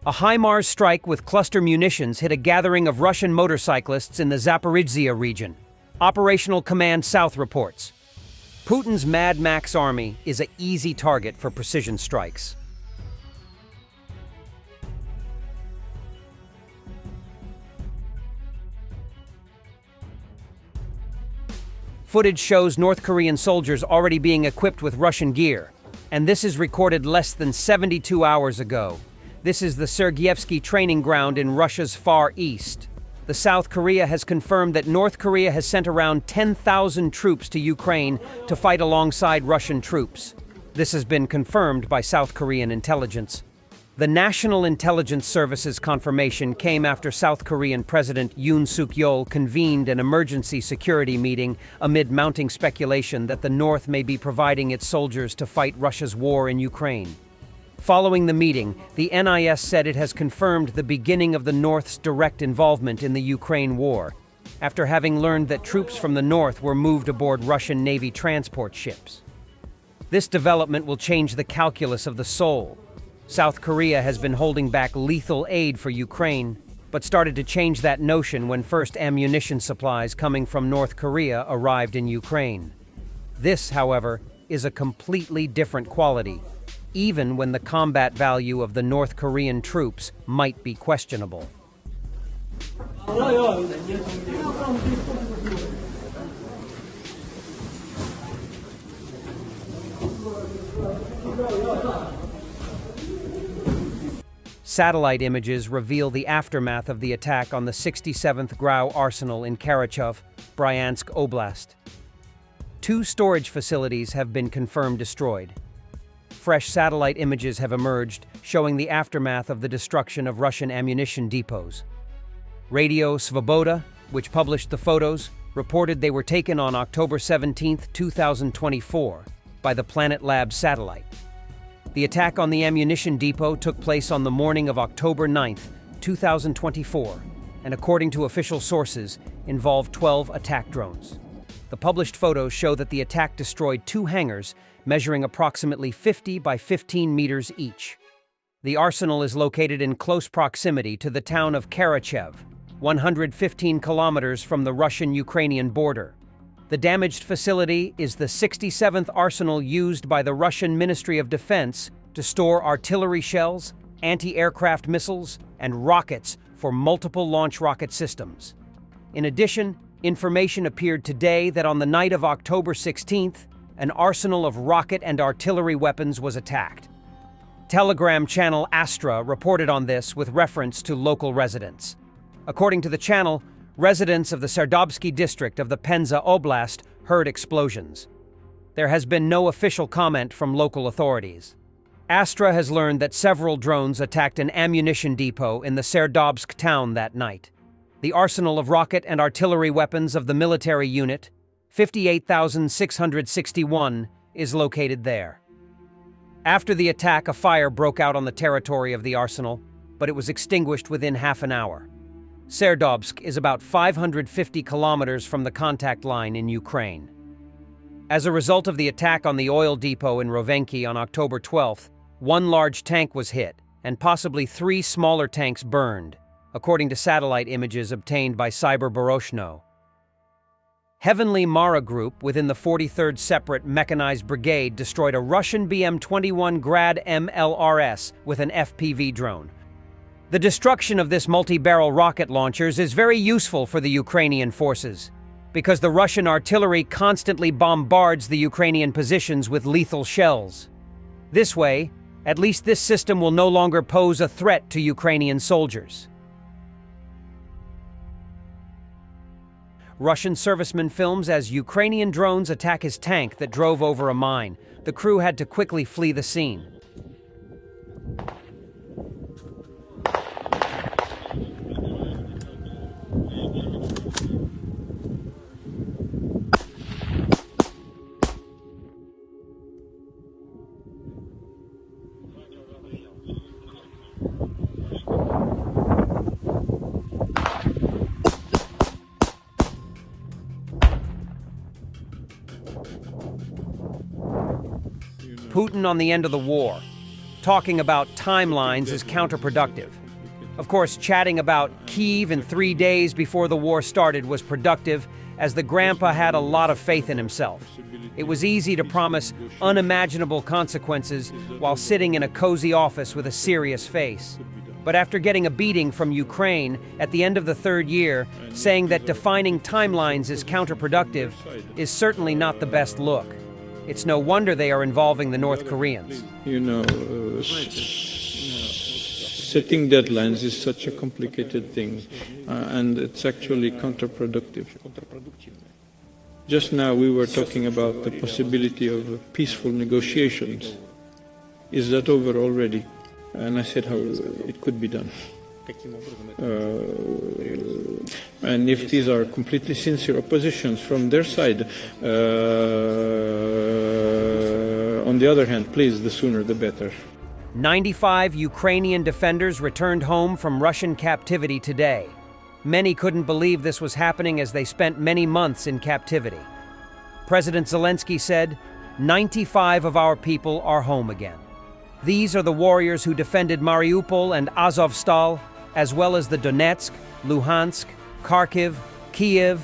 A HIMARS strike with cluster munitions hit a gathering of Russian motorcyclists in the Zaporizhzhia region. Operational Command South reports. Putin's Mad Max army is an easy target for precision strikes. Footage shows North Korean soldiers already being equipped with Russian gear, and this is recorded less than 72 hours ago. This is the Sergeyevsky training ground in Russia's far east. The South Korea has confirmed that North Korea has sent around 10,000 troops to Ukraine to fight alongside Russian troops. This has been confirmed by South Korean intelligence. The National Intelligence Service's confirmation came after South Korean President Yoon Suk-yeol convened an emergency security meeting amid mounting speculation that the North may be providing its soldiers to fight Russia's war in Ukraine. Following the meeting, the NIS said it has confirmed the beginning of the North's direct involvement in the Ukraine war, after having learned that troops from the North were moved aboard Russian Navy transport ships. This development will change the calculus of the Seoul. South Korea has been holding back lethal aid for Ukraine, but started to change that notion when first ammunition supplies coming from North Korea arrived in Ukraine. This, however, is a completely different quality, even when the combat value of the North Korean troops might be questionable. Satellite images reveal the aftermath of the attack on the 67th Grau Arsenal in Karachov, Bryansk Oblast. 2 storage facilities have been confirmed destroyed. Fresh satellite images have emerged, showing the aftermath of the destruction of Russian ammunition depots. Radio Svoboda, which published the photos, reported they were taken on October 17, 2024, by the Planet Labs satellite. The attack on the ammunition depot took place on the morning of October 9, 2024, and according to official sources, involved 12 attack drones. The published photos show that the attack destroyed 2 hangars measuring approximately 50 by 15 meters each. The arsenal is located in close proximity to the town of Karachev, 115 kilometers from the Russian-Ukrainian border. The damaged facility is the 67th arsenal used by the Russian Ministry of Defense to store artillery shells, anti-aircraft missiles, and rockets for multiple launch rocket systems. In addition, information appeared today that on the night of October 16th, an arsenal of rocket and artillery weapons was attacked. Telegram channel Astra reported on this with reference to local residents. According to the channel, residents of the Serdobsky district of the Penza Oblast heard explosions. There has been no official comment from local authorities. Astra has learned that several drones attacked an ammunition depot in the Serdobsk town that night. The arsenal of rocket and artillery weapons of the military unit, 58,661, is located there. After the attack, a fire broke out on the territory of the arsenal, but it was extinguished within half an hour. Serdobsk is about 550 kilometers from the contact line in Ukraine. As a result of the attack on the oil depot in Rovenki on October 12th, 1 large tank was hit, and possibly 3 smaller tanks burned, according to satellite images obtained by Cyber Boroshno. Heavenly Mara Group within the 43rd Separate Mechanized Brigade destroyed a Russian BM-21 Grad MLRS with an FPV drone. The destruction of this multi-barrel rocket launchers is very useful for the Ukrainian forces, because the Russian artillery constantly bombards the Ukrainian positions with lethal shells. This way, at least this system will no longer pose a threat to Ukrainian soldiers. Russian serviceman films as Ukrainian drones attack his tank that drove over a mine. The crew had to quickly flee the scene. Putin on the end of the war. talking about timelines is counterproductive. Of course, chatting about Kyiv in 3 days before the war started was productive, as the grandpa had a lot of faith in himself. It was easy to promise unimaginable consequences while sitting in a cozy office with a serious face. But after getting a beating from Ukraine at the end of the 3rd year, saying that defining timelines is counterproductive is certainly not the best look. It's no wonder they are involving the North Koreans. Setting deadlines is such a complicated thing, and it's actually counterproductive. Just now we were talking about the possibility of peaceful negotiations. Is that over already? And I said how it could be done. And if these are completely sincere oppositions from their side, on the other hand, please, the sooner the better. 95 Ukrainian defenders returned home from Russian captivity today. Many couldn't believe this was happening as they spent many months in captivity. President Zelensky said, 95 of our people are home again. These are the warriors who defended Mariupol and Azovstal, as well as the Donetsk, Luhansk, Kharkiv, Kyiv,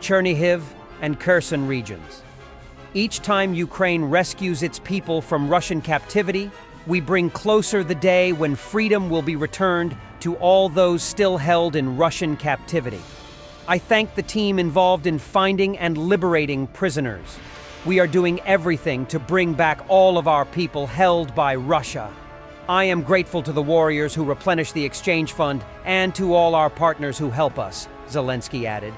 Chernihiv, and Kherson regions. Each time Ukraine rescues its people from Russian captivity, we bring closer the day when freedom will be returned to all those still held in Russian captivity. I thank the team involved in finding and liberating prisoners. We are doing everything to bring back all of our people held by Russia. I am grateful to the warriors who replenish the exchange fund and to all our partners who help us, Zelensky added.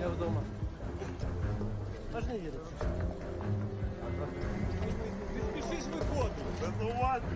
Я вдома. Можна їдете? Спішиш виходити, визнавати.